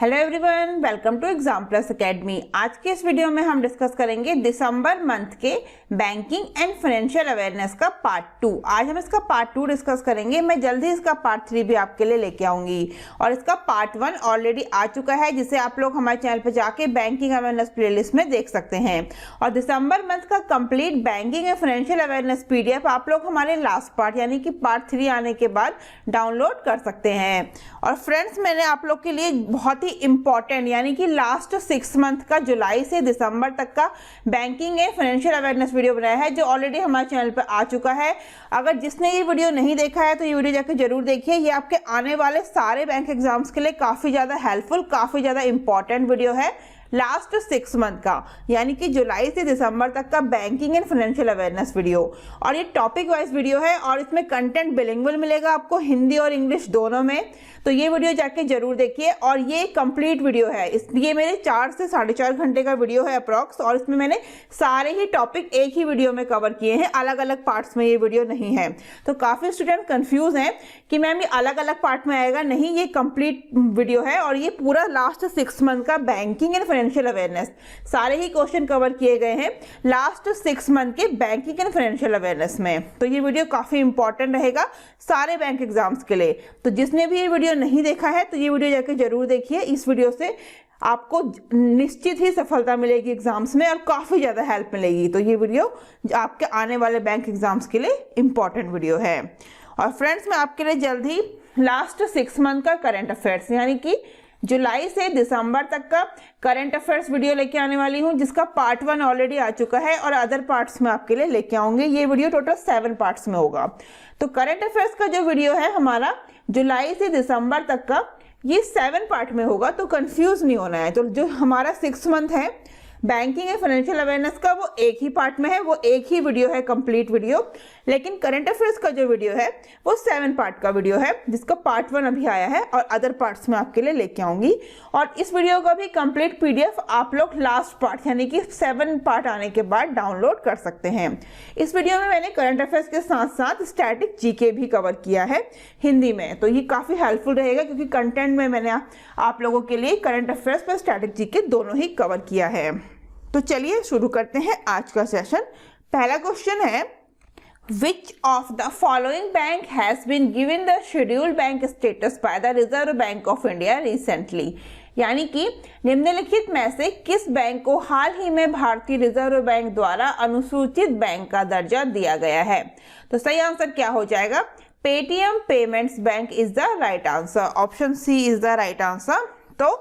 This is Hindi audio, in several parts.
Hello everyone, welcome to exam plus academy. आज के इस वीडियो में हम डिस्कस करेंगे दिसंबर मंथ के बैंकिंग एंड फाइनेंशियल अवेयरनेस का पार्ट 2। आज हम इसका पार्ट 2 डिस्कस करेंगे। मैं जल्दी इसका पार्ट 3 भी आपके लिए लेके आऊंगी और इसका पार्ट 1 ऑलरेडी आ चुका है, जिसे आप लोग हमारे चैनल पर जाके बैंकिंग अवेयरनेस प्लेलिस्ट में देख सकते हैं। और दिसंबर मंथ का complete banking and financial awareness PDF आप लोग हमारे लास्ट पार्ट यानी कि पार्ट 3 आने के बाद डाउनलोड कर सकते हैं। और फ्रेंड्स, मैंने आप लोग के लिए बहुत ही इंपॉर्टेंट यानी कि लास्ट 6 मंथ का जुलाई से दिसंबर तक का banking and financial awareness video बनाया है, जो ऑलरेडी हमारे चैनल पर आ चुका है। अगर जिसने ये वीडियो नहीं देखा है तो ये वीडियो जाकर जरूर देखिए। ये आपके आने वाले सारे बैंक एग्जाम्स के लिए काफी ज्यादा हेल्पफुल, काफी ज्यादा इंपॉर्टेंट वीडियो है। लास्ट 6 मंथ का यानी कि जुलाई से दिसंबर तक का banking and financial awareness video, और ये टॉपिक वाइज वीडियो है और इसमें कंटेंट बिलिंगुअल मिलेगा आपको, हिंदी और इंग्लिश दोनों में। तो ये वीडियो जाके जरूर देखिए। और ये कंप्लीट वीडियो है, ये मेरे 4 से 4.5 घंटे का वीडियो है अप्रॉक्स, और इसमें मैंने सारे ही टॉपिक एक ही वीडियो में कवर किए हैं, अलग अलग पार्ट्स में ये वीडियो नहीं है। तो काफी स्टूडेंट कंफ्यूज हैं कि मैम ये अलग अलग पार्ट में आएगा। नहीं, ये कंप्लीट वीडियो है और ये पूरा लास्ट 6 मंथ का बैंकिंग एंड फाइनेंशियल अवेयरनेस, सारे ही क्वेश्चन कवर किए गए हैं लास्ट 6 मंथ के बैंकिंग एंड फाइनेंशियल अवेयरनेस में। तो ये वीडियो काफी इंपॉर्टेंट रहेगा सारे बैंक एग्जाम्स के लिए। तो जिसने भी ये वीडियो नहीं देखा है तो ये वीडियो जाकर जरूर देखिए। इस वीडियो से आपको निश्चित ही सफलता मिलेगी एग्जाम्स में और काफी ज्यादा हेल्प मिलेगी। तो ये वीडियो आपके आने वाले बैंक एग्जाम्स के लिए इंपॉर्टेंट वीडियो है। और फ्रेंड्स, मैं आपके लिए जल्द ही लास्ट 6 मंथ का करंट अफेयर्स यानी कि जुलाई से दिसंबर तक का करंट अफेयर्स वीडियो लेके आने वाली हूं, जिसका पार्ट 1 ऑलरेडी आ चुका है और अदर पार्ट्स में आपके लिए लेके आऊंगी। ये वीडियो टोटल 7 पार्ट्स में होगा। तो करंट अफेयर्स का जो वीडियो है हमारा जुलाई से दिसंबर तक का, ये 7 पार्ट में होगा, तो कंफ्यूज नहीं होना है। तो जो हमारा 6 मंथ है बैंकिंग एंड फाइनेंशियल अवेयरनेस का, वो एक ही पार्ट में है, वो एक ही वीडियो है, कंप्लीट वीडियो। लेकिन करंट अफेयर्स का जो वीडियो है वो 7 पार्ट का वीडियो है, जिसका पार्ट 1 अभी आया है और अदर पार्ट्स में आपके लिए लेके आऊंगी। और इस वीडियो का भी कंप्लीट पीडीएफ आप लोग लास्ट पार्ट यानी कि 7 पार्ट आने के बाद डाउनलोड कर सकते हैं। इस वीडियो में मैंने करंट अफेयर्स के साथ साथ स्टैटिक जीके भी कवर किया है हिंदी में। तो ये काफी हेल्पफुल रहेगा क्योंकि कंटेंट में मैंने आप लोगों के लिए करंट अफेयर्स पर स्टैटिक जीके दोनों ही कवर किया है। तो चलिए शुरू करते हैं आज का सेशन। पहला क्वेश्चन है, Which of the following bank has been given the scheduled bank status by the Reserve Bank of India recently? यानी कि निम्नलिखित में से किस बैंक को हाल ही में भारतीय रिजर्व बैंक द्वारा अनुसूचित बैंक का दर्जा दिया गया है? तो सही आंसर क्या हो जाएगा? Paytm payments bank is the right answer. Option C is the right answer. तो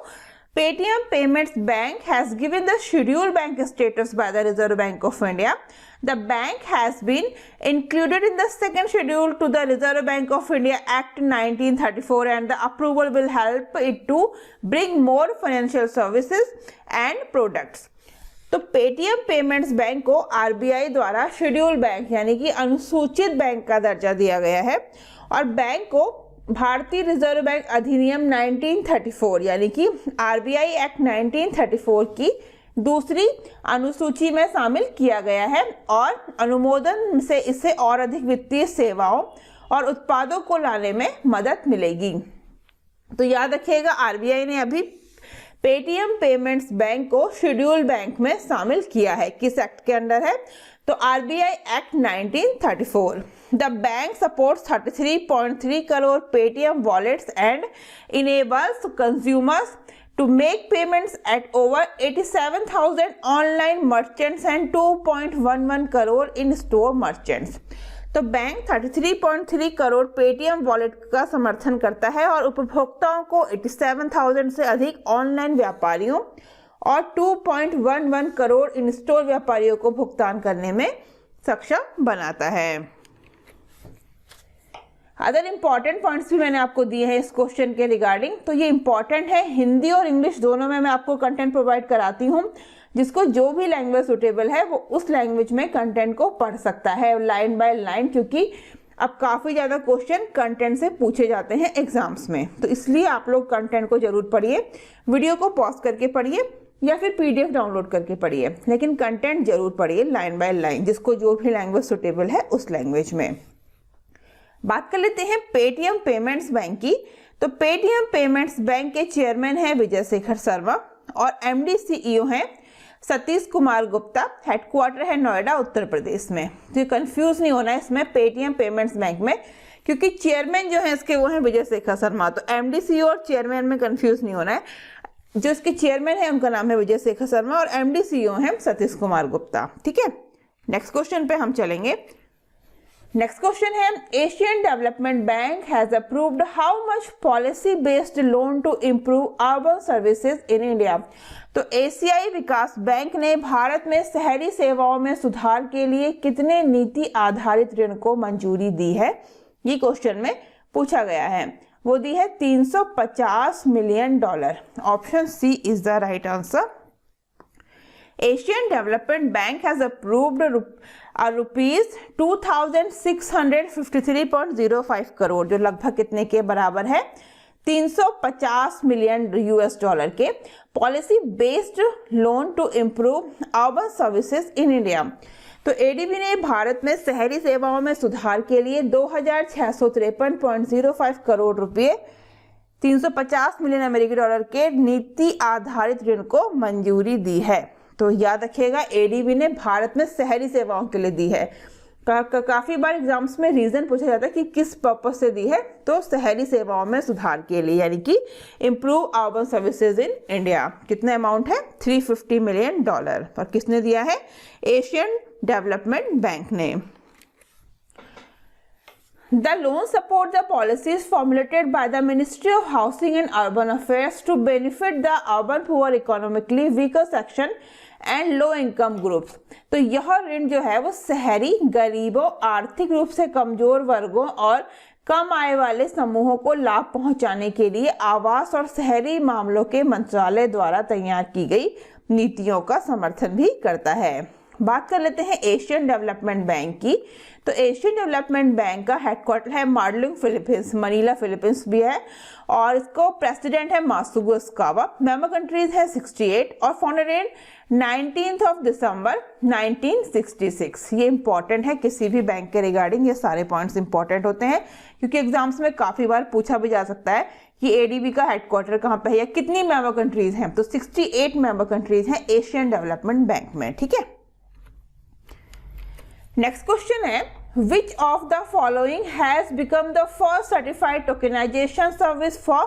Paytm Payments Bank has given the scheduled bank status by the Reserve Bank of India. The bank has been included in the second schedule to the Reserve Bank of India Act 1934, and the approval will help it to bring more financial services and products. तो पेटीएम पेमेंट्स बैंक को आरबीआई द्वारा शेड्यूल बैंक यानी कि अनुसूचित बैंक का दर्जा दिया गया है और बैंक को भारतीय रिजर्व बैंक अधिनियम 1934 यानी कि आरबीआई एक्ट 1934 की दूसरी अनुसूची में शामिल किया गया है और अनुमोदन से इससे और अधिक वित्तीय सेवाओं और उत्पादों को लाने में मदद मिलेगी। तो याद रखिएगा, आरबीआई ने अभी पेटीएम पेमेंट्स बैंक को शेड्यूल बैंक में शामिल किया है। किस एक्ट के अंडर है? तो RBI act 1934। The bank supports 33.3 crore Paytm wallets and enables consumers to make payments at over 87,000 online merchants and 2.11 crore in store merchants. तो बैंक 33.3 करोड़ पेटीएम वॉलेट का समर्थन करता है और उपभोक्ताओं को 87,000 से अधिक ऑनलाइन व्यापारियों और 2.11 करोड़ इन स्टोर व्यापारियों को भुगतान करने में सक्षम बनाता है। अदर इंपॉर्टेंट पॉइंट्स भी मैंने आपको दिए हैं इस क्वेश्चन के रिगार्डिंग। तो ये इंपॉर्टेंट है, हिंदी और इंग्लिश दोनों में मैं आपको कंटेंट प्रोवाइड कराती हूँ। जिसको जो भी लैंग्वेज सुटेबल है वो उस लैंग्वेज में कंटेंट को पढ़ सकता है लाइन बाय लाइन, क्योंकि अब काफ़ी ज़्यादा क्वेश्चन कंटेंट से पूछे जाते हैं एग्जाम्स में। तो इसलिए आप लोग कंटेंट को जरूर पढ़िए, वीडियो को पॉज करके पढ़िए या फिर पीडीएफ डाउनलोड करके पढ़िए, लेकिन कंटेंट जरूर पढ़िए लाइन बाय लाइन, जिसको जो भी लैंग्वेज सुटेबल है उस लैंग्वेज में। बात कर लेते हैं पेटीएम पेमेंट्स बैंक की। तो पेटीएम पेमेंट्स बैंक के चेयरमैन हैं विजय शेखर शर्मा और एमडी सीईओ हैं सतीश कुमार गुप्ता। हेडक्वार्टर है नोएडा उत्तर प्रदेश में। तो कंफ्यूज नहीं होना है इसमें पेटीएम पेमेंट्स बैंक में, क्योंकि चेयरमैन जो है इसके वो हैं विजय शेखर शर्मा। तो एमडी सीईओ और चेयरमैन में कंफ्यूज नहीं होना है। जो इसके चेयरमैन है उनका नाम है विजय शेखर शर्मा और एमडी सीईओ हैं सतीश कुमार गुप्ता। ठीक है, नेक्स्ट क्वेश्चन पे हम चलेंगे। नेक्स्ट क्वेश्चन है Asian development bank has approved how much policy based loan to improve urban services in India. तो एशियाई विकास बैंक ने भारत में शहरी सेवाओं में सुधार के लिए कितने नीति आधारित ऋण को मंजूरी दी है, ये क्वेश्चन में पूछा गया है। वो दी है $350 million. Option C is the right answer. Asian development bank has approved rupees 2653.05 crore, जो लगभग कितने के बराबर है, $350 मिलियन के policy based loan to improve urban services in India. तो एडीबी ने भारत में शहरी सेवाओं में सुधार के लिए 2653.05 करोड़ रुपए, $350 मिलियन अमेरिकी डॉलर के नीति आधारित ऋण को मंजूरी दी है। तो याद रखिएगा एडीबी ने भारत में शहरी सेवाओं के लिए दी है। काफी बार एग्जाम्स में रीजन पूछा जाता है कि किस पर्पस से दी है, तो शहरी सेवाओं में सुधार के लिए, यानी कि improve urban services in India. कितना अमाउंट है, $350 मिलियन। और किसने दिया है, एशियन डेवलपमेंट बैंक ने। The loan support the policies formulated by the Ministry of Housing and Urban Affairs to benefit the urban poor, economically weaker section and low income groups। तो यह ऋण जो है वो शहरी गरीबों, आर्थिक रूप से कमजोर वर्गों और कम आय वाले समूहों को लाभ पहुंचाने के लिए आवास और शहरी मामलों के मंत्रालय द्वारा तैयार की गई नीतियों का समर्थन भी करता है। बात कर लेते हैं एशियन डेवलपमेंट बैंक की। तो एशियन डेवलपमेंट बैंक का हेडक्वार्टर है मार्लिंग फिलीपींस, मनीला फिलीपींस भी है, और इसको प्रेसिडेंट है मासुगो स्कावा। मेंबर कंट्रीज है 68 और फाउंडेड इन 19 दिसंबर 1966। ये इंपॉर्टेंट है किसी भी बैंक के रिगार्डिंग, ये सारे पॉइंट्स इंपॉर्टेंट होते हैं क्योंकि एग्जाम्स में काफी बार पूछा भी जा सकता है कि एडीबी का हेडक्वार्टर कहाँ पे है या कितनी मेंबर कंट्रीज हैं। तो 68 मेंबर कंट्रीज हैं एशियन डेवलपमेंट बैंक में। ठीक है, नेक्स्ट क्वेश्चन है which of the following has become the first certified tokenization service for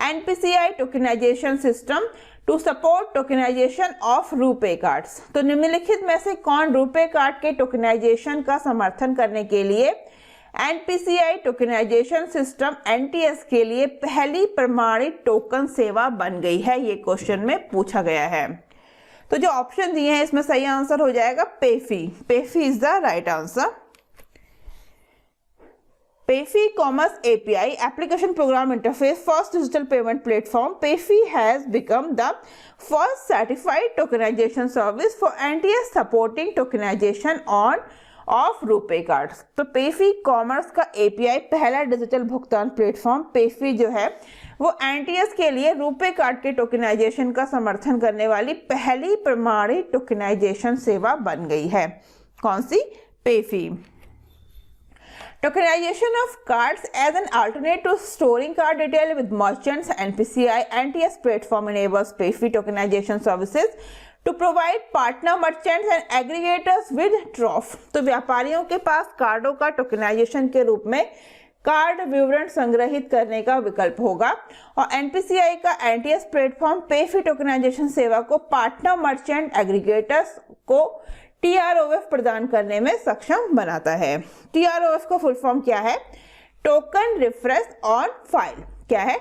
NPCI tokenization system to support tokenization of RuPay cards. तो निम्नलिखित में से कौन रुपे कार्ड के टोकनाइजेशन का समर्थन करने के लिए एनपीसीआई टोकनाइजेशन सिस्टम एनटीएस के लिए पहली प्रमाणित टोकन सेवा बन गई है, ये क्वेश्चन में पूछा गया है। तो जो ऑप्शन दिए हैं इसमें सही आंसर हो जाएगा PayPhi. PayPhi is the right answer. PayPhi commerce API application program interface first digital payment platform PayPhi has become the first certified tokenisation service for NTS supporting tokenisation on of RuPay cards. तो पेफी कॉमर्स का एपीआई पहला डिजिटल भुगतान प्लेटफॉर्म पेफी जो है वो एनटीएस के लिए रुपे कार्ड के टोकनाइजेशन का समर्थन करने वाली पहली प्रमाणित टोकनाइजेशन सेवा बन गई है। कौन सी? पेफी। Tokenization of cards as an alternate to storing card detail with merchants, NPCI NTS platform enables PayFee tokenization services to provide partner merchants and aggregators with TROF। तो व्यापारियों के पास कार्डों का टोकनाइजेशन के रूप में कार्ड विवरण संग्रहित करने का विकल्प होगा और एनपीसीआई का एनटीएस प्लेटफॉर्म पेफी टोकनाइजेशन सेवा को पार्टनर मर्चेंट एग्रीगेटर्स को टीआरओएफ प्रदान करने में सक्षम बनाता है। टीआरओएफ का फुल फॉर्म क्या है? Token reference on file. क्या है?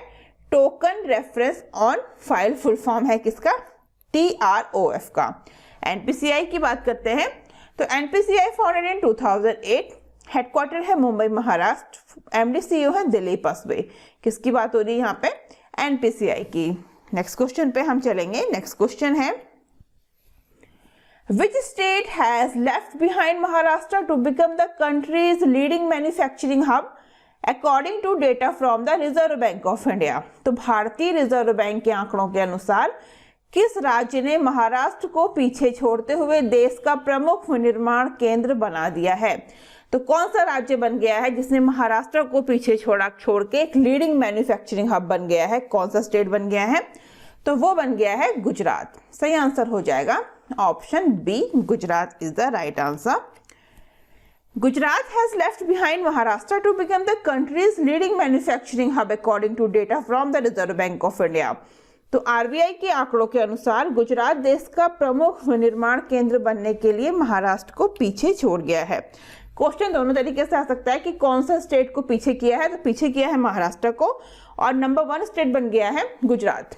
Token reference on file full form है किसका? टीआरओएफ का। एनपीसीआई की बात करते हैं तो एनपीसीआई फाउंडेड इन 2008, हेडक्वार्टर है मुंबई महाराष्ट्र, एमडी सीईओ है दिलीप असबे। किसकी बात हो रही है यहाँ पे? एनपीसीआई की। नेक्स्ट क्वेश्चन पे हम चलेंगे। नेक्स्ट क्वेश्चन है Which state has left behind Maharashtra to become the country's leading manufacturing hub according to data from the Reserve Bank of India? तो भारतीय रिजर्व बैंक के आंकड़ों के अनुसार किस राज्य ने महाराष्ट्र को पीछे छोड़ते हुए देश का प्रमुख विनिर्माण केंद्र बना दिया है? तो कौन सा राज्य बन गया है जिसने महाराष्ट्र को पीछे छोड़ के एक लीडिंग मैन्युफैक्चरिंग हब बन गया है? कौन सा स्टेट बन गया है? तो वो बन गया है गुजरात। सही आंसर हो जाएगा option B, Gujarat is the right answer. Gujarat has left behind Maharashtra to become the country's leading manufacturing hub according to data from the Reserve Bank of India. तो RBI के आंकड़ों के अनुसार गुजरात देश का प्रमुख विनिर्माण केंद्र बनने के लिए महाराष्ट्र को पीछे छोड़ गया है। क्वेश्चन दोनों तरीके से आ सकता है कि कौन सा स्टेट को पीछे किया है, तो पीछे किया है महाराष्ट्र को, और नंबर 1 स्टेट बन गया है Gujarat.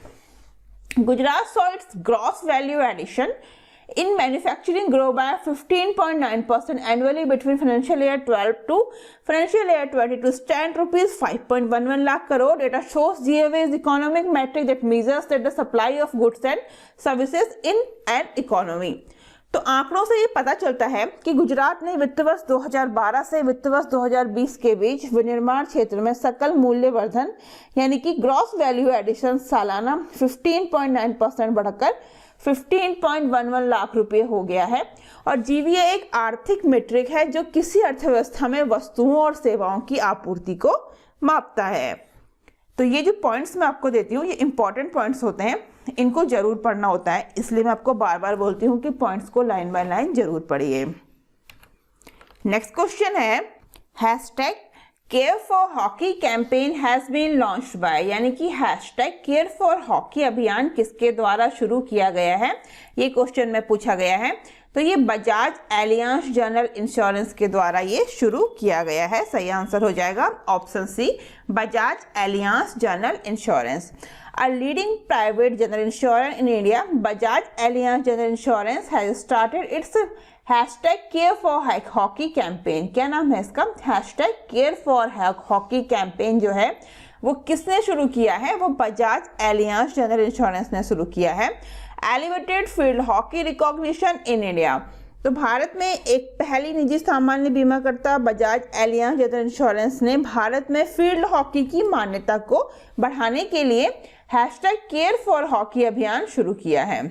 Gujarat saw its gross value addition in manufacturing grow by 15.9% annually between financial year 12 to financial year 22, stand rupees 5.11 lakh crore. Data shows GAV is economic metric that measures that the supply of goods and services in an economy. तो आंकड़ों से ये पता चलता है कि गुजरात ने वित्त वर्ष 2012 से वित्त वर्ष 2020 के बीच विनिर्माण क्षेत्र में सकल मूल्य वर्धन यानी कि ग्रॉस वैल्यू एडिशन सालाना 15.9% बढ़कर 15.11 लाख रुपए हो गया है। और जीवीए एक आर्थिक मीट्रिक है जो किसी अर्थव्यवस्था में वस्तुओं और सेवाओं की आपूर्ति को मापता है। तो ये जो पॉइंट्स मैं आपको देती हूँ ये इंपॉर्टेंट पॉइंट्स होते हैं, इनको जरूर पढ़ना होता है, इसलिए मैं आपको बार बार बोलती हूँ कि पॉइंट्स को लाइन बाय लाइन जरूर पढ़िए। नेक्स्ट क्वेश्चन है hashtag care for hockey campaign has been launched by, यानी कि हैशटैग केयर फॉर हॉकी अभियान किसके द्वारा शुरू किया गया है, ये क्वेश्चन में पूछा गया है। तो ये बजाज एलियांस जनरल इंश्योरेंस के द्वारा ये शुरू किया गया है। सही आंसर हो जाएगा option C, Bajaj Allianz general insurance. A leading private general insurer in India, Bajaj Allianz General Insurance has started its hashtag Care for Hockey campaign। क्या नाम है इसका? hashtag Care for Hockey campaign जो है वो किसने शुरू किया है? वो बजाज एलियांस जनरल इंश्योरेंस ने शुरू किया है। एलिवेटेड फील्ड हॉकी रिकॉग्निशन इन इंडिया, तो भारत में एक पहली निजी सामान्य बीमा करता बजाज एलियांस जनरल इंश्योरेंस ने भारत में फील्ड हॉकी की मान्यता को बढ़ाने के लिए हैशटैग केयर फॉर हॉकी अभियान शुरू किया है।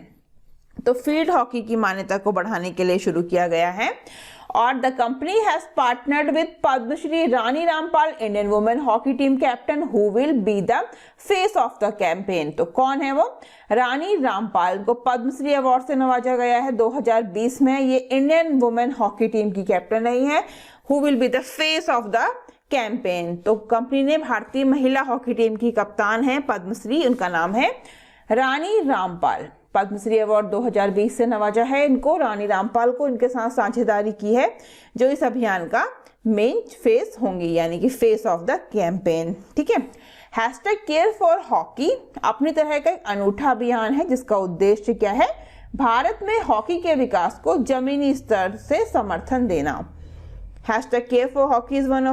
तो फील्ड हॉकी की मान्यता को बढ़ाने के लिए शुरू किया गया है। और the company has partnered with Padmashri Rani Rampal Indian women hockey team captain who will be the face of the campaign. तो कौन है वो? रानी रामपाल को पद्मश्री अवार्ड से नवाजा गया है 2020 में। ये इंडियन वुमेन हॉकी टीम की कैप्टन रही है। Who will be the face of the campaign, तो कंपनी ने भारतीय महिला हॉकी टीम की कप्तान है पद्मश्री, उनका नाम है रानी रामपाल। पद्मश्री अवार्ड 2020 से नवाजा है इनको, रानी रामपाल को, इनके साथ साझेदारी की है जो इस अभियान का मेन फेस होंगी, यानी कि फेस ऑफ द कैंपेन। ठीक है। हैशटैग केयर फॉर हॉकी अपनी तरह का एक अनूठा अभियान है जिसका उद्देश्य क्या है? भारत में हॉकी के विकास को जमीनी स्तर से समर्थन देना। Hashtag Care for Hockey is one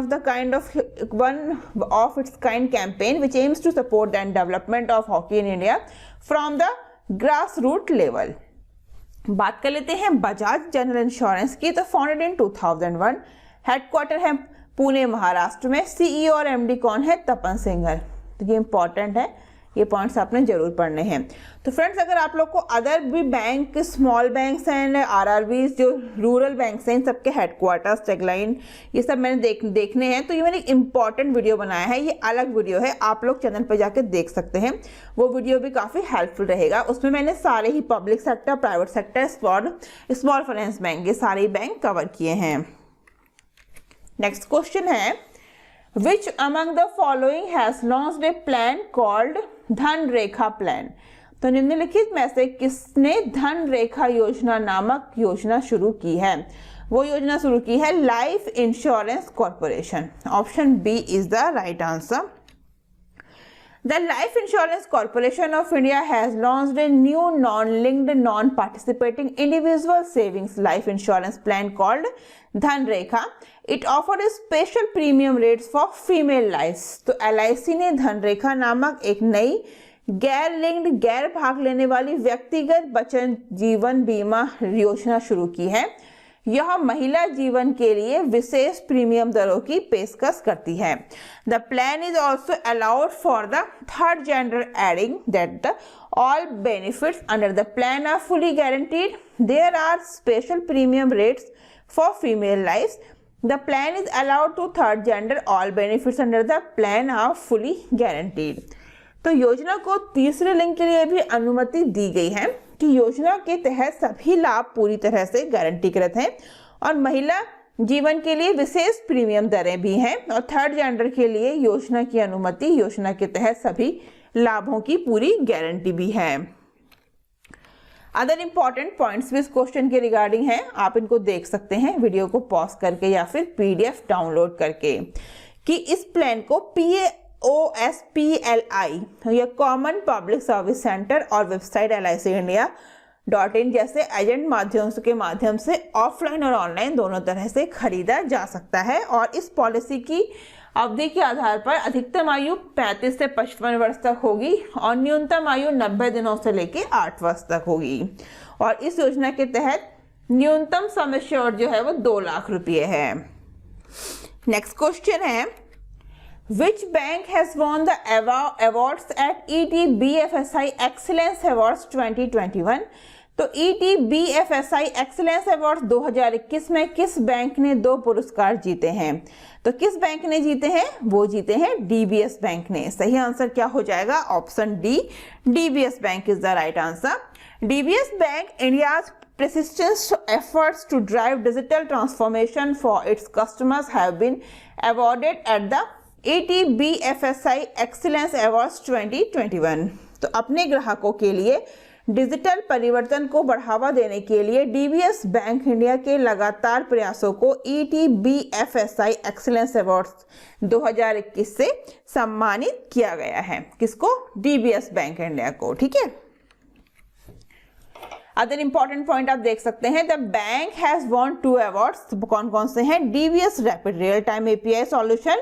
of its kind campaign which aims to support the development of hockey in India from the grassroots level। बात कर लेते हैं बजाज जनरल इंश्योरेंस की। तो फाउंडेड इन 2001, हेडक्वार्टर है पुणे महाराष्ट्र में। सीईओ और एमडी कौन है? तपन सिंघल। तो ये इंपॉर्टेंट है, ये पॉइंट्स आपने जरूर पढ़ने हैं। तो फ्रेंड्स अगर आप लोग को अदर भी bank, small banks and RRBs जो रूरल बैंक्स हैं, इन सबके हेडक्वार्टर्स, टैगलाइन, ये सब मैंने देखने हैं, तो ये मैंने एक इंपॉर्टेंट वीडियो बनाया है। ये अलग वीडियो है, आप लोग चैनल पर जाकर देख सकते हैं। वो वीडियो भी काफ़ी हेल्पफुल रहेगा। उसमें मैंने सारे ही public sector, private sector, small finance bank, ये सारे बैंक कवर किए हैं। नेक्स्ट क्वेश्चन है Which among the following has launched a plan called धन रेखा प्लान? तो निम्नलिखित में से किसने धन रेखा योजना नामक योजना शुरू की है? वो योजना शुरू की है life insurance corporation. Option B is the right answer. The Life Insurance Corporation of India has launched a new non-linked, non-participating individual savings life insurance plan called Dhan Rekha. It offers special premium rates for female lives. तो LIC ने धन रेखा नामक एक नई गैर लिंक्ड, गैर भाग लेने वाली व्यक्तिगत बचत जीवन बीमा योजना शुरू की है। यह महिला जीवन के लिए विशेष प्रीमियम दरों की पेशकश करती है। The plan is also allowed for the third gender, adding that the all benefits under the plan are fully guaranteed. There are special premium rates for female lives. The plan is allowed to third gender, all benefits under the plan are fully guaranteed. तो योजना को तीसरे लिंग के लिए भी अनुमति दी गई है कि योजना के तहत सभी लाभ पूरी तरह से गारंटीकृत हैं और महिला जीवन के लिए विशेष प्रीमियम दरें भी हैं और थर्ड जेंडर के लिए योजना की अनुमति, योजना के तहत सभी लाभों की पूरी गारंटी भी है। अदर इंपॉर्टेंट पॉइंट्स भी इस क्वेश्चन के रिगार्डिंग हैं, आप इनको देख सकते हैं वीडियो को पॉज करके या फिर पीडीएफ डाउनलोड करके, कि इस प्लान को POSPLI या कॉमन पब्लिक सर्विस सेंटर और वेबसाइट LICindia.in जैसे एजेंट के माध्यम से ऑफलाइन और ऑनलाइन दोनों तरह से खरीदा जा सकता है और इस पॉलिसी की अवधि के आधार पर अधिकतम आयु 35 से 55 वर्ष तक होगी और न्यूनतम आयु 90 दिनों से लेकर 8 वर्ष तक होगी और इस योजना के तहत न्यूनतम सम एश्योर्ड जो है वो 2 लाख रुपए है। नेक्स्ट क्वेश्चन है, Which bank has won the awards at ET-BFSI Excellence Awards 2021? तो ET-BFSI Excellence Awards 2021 में किस बैंक ने 2 पुरस्कार जीते हैं? तो किस बैंक ने जीते हैं? वो जीते हैं DBS बैंक ने। सही आंसर क्या हो जाएगा? Option D, DBS bank is the right answer. DBS bank India's persistent efforts to drive digital transformation for its customers have been awarded at the ET-BFSI Excellence Awards 2021। तो अपने ग्राहकों के लिए डिजिटल परिवर्तन को बढ़ावा देने के लिए DBS बैंक इंडिया के लगातार प्रयासों को ET-BFSI Excellence Awards 2021 से सम्मानित किया गया है। किसको? DBS बैंक इंडिया को। ठीक है। अदर इंपॉर्टेंट पॉइंट आप देख सकते हैं, the bank has won 2 awards. कौन कौन से हैं? DBS rapid real time API solution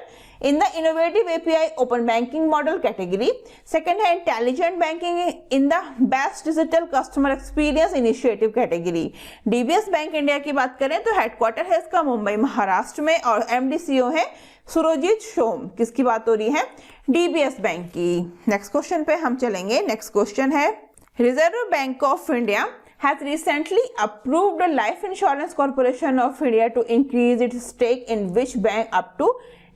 in the innovative API open banking model category. Second है intelligent banking in the best digital customer experience initiative category. DBS bank India की बात करें तो हेडक्वार्टर है इसका मुंबई महाराष्ट्र में और MD/CO है सुरजीत सोम। किसकी बात हो रही है? DBS बैंक की। नेक्स्ट क्वेश्चन पे हम चलेंगे। नेक्स्ट क्वेश्चन है, reserve bank of India has recently approved the Life Insurance Corporation of India to increase its stake in which bank up to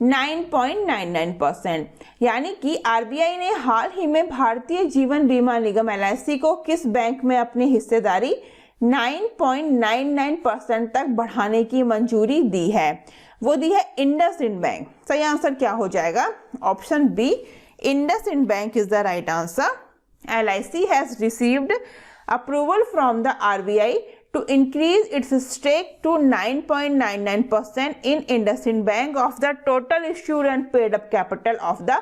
9.99%। यानी कि RBI ने हाल ही में भारतीय जीवन बीमा निगम LIC को किस बैंक में अपनी हिस्सेदारी 9.99% तक बढ़ाने की मंजूरी दी है? वो दी है इंडसइंड बैंक। सही आंसर क्या हो जाएगा? Option B, IndusInd bank is the right answer. LIC has received approval from the RBI to increase its stake to 9.99% in IndusInd Bank of the total issued and paid up capital of the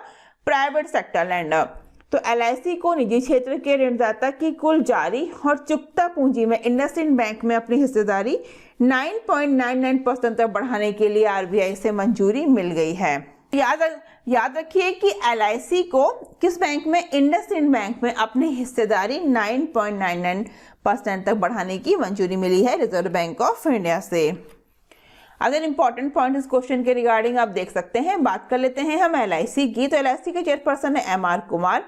private sector lender। तो LIC को निजी क्षेत्र के ऋणदाता की कुल जारी और चुकता पूंजी में इंडसइंड बैंक में अपनी हिस्सेदारी 9.99% तक बढ़ाने के लिए RBI से मंजूरी मिल गई है। याद रखिए कि LIC को किस बैंक में? इंडसइंड बैंक में अपनी हिस्सेदारी 9.99% तक बढ़ाने की मंजूरी मिली है रिजर्व बैंक ऑफ इंडिया से। अदर इंपॉर्टेंट पॉइंट इस क्वेश्चन के रिगार्डिंग आप देख सकते हैं। बात कर लेते हैं हम LIC की। तो LIC के चेयरपर्सन है MR Kumar,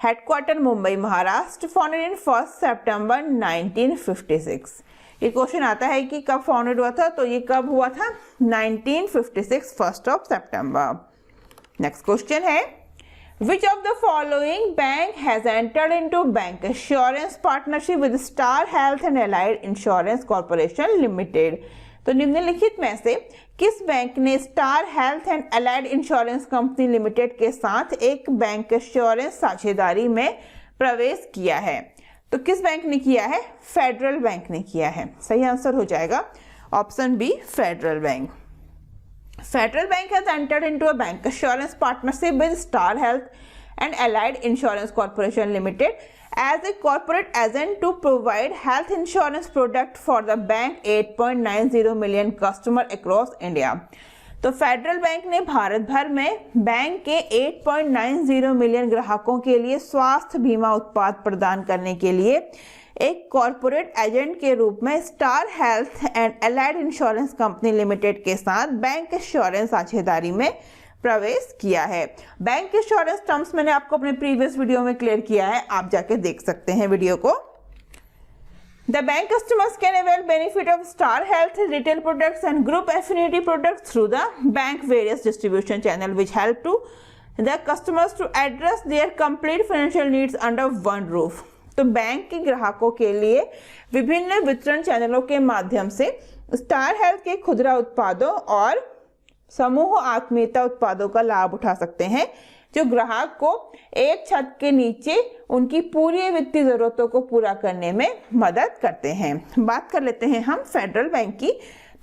headquarter Mumbai Maharashtra, founded in 1 सितंबर 1956। ये क्वेश्चन आता है कि कब फाउंडेड हुआ था? तो ये कब हुआ था? 1956 1 सितंबर। नेक्स्ट क्वेश्चन है, which of the following bank has entered into bank insurance partnership with star health and allied insurance corporation limited? तो निम्नलिखित में से किस बैंक ने star health and allied insurance company limited के साथ एक बैंक इंश्योरेंस साझेदारी में प्रवेश किया है? तो किस बैंक ने किया है? फेडरल बैंक ने किया है। सही आंसर हो जाएगा option B, Federal bank. Federal Bank has entered into a bank insurance partnership with Star Health and Allied Insurance Corporation Limited as a corporate agent to provide health insurance product for the bank 8.90 million customer across India। तो फेडरल बैंक ने भारत भर में बैंक के 8.90 मिलियन ग्राहकों के लिए स्वास्थ्य बीमा उत्पाद प्रदान करने के लिए एक कॉर्पोरेट एजेंट के रूप में star health and allied insurance company limited के साथ बैंक इंश्योरेंस साझेदारी में प्रवेश किया है। बैंक इंश्योरेंस टर्म्स मैंने आपको अपने प्रीवियस वीडियो में क्लियर किया है, आप जाके देख सकते हैं वीडियो को। The bank customers can avail benefit of Star Health retail products and group affinity products through the bank various distribution channel which help to the customers to address their complete financial needs under one roof. तो बैंक के ग्राहकों के लिए विभिन्न वितरण चैनलों के माध्यम से स्टार हेल्थ के खुदरा उत्पादों और समूह आत्मीयता उत्पादों का लाभ उठा सकते हैं, जो ग्राहक को एक छत के नीचे उनकी पूरी वित्तीय जरूरतों को पूरा करने में मदद करते हैं। बात कर लेते हैं हम फेडरल बैंक की।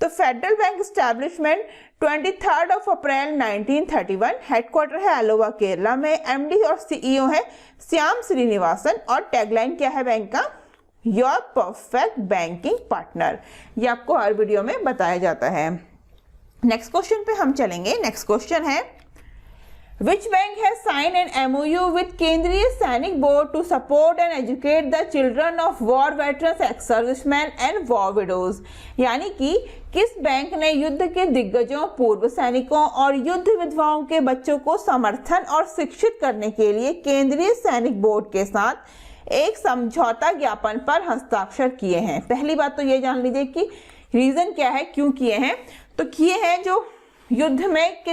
तो फेडरल बैंक एस्टैब्लिशमेंट 23 अप्रैल 1931, हेडक्वार्टर है एलोवा केरला में, एमडी और सीईओ है श्याम श्रीनिवासन और टैगलाइन क्या है बैंक का? Your perfect banking partner. ये आपको हर वीडियो में बताया जाता है। नेक्स्ट क्वेश्चन पे हम चलेंगे। नेक्स्ट क्वेश्चन है Which bank has signed an MOU with केंद्रीय Sainik board to support and educate the children of war veterans, ex-servicemen and war widows? यानी कि किस बैंक ने युद्ध के दिग्गजों, पूर्व सैनिकों और युद्ध विधवाओं के बच्चों को समर्थन और शिक्षित करने के लिए केंद्रीय सैनिक बोर्ड के साथ एक समझौता ज्ञापन पर हस्ताक्षर किए हैं? पहली बात तो ये जान लीजिए कि रीजन क्या है, क्यों किए हैं। तो किए हैं जो युद्ध में के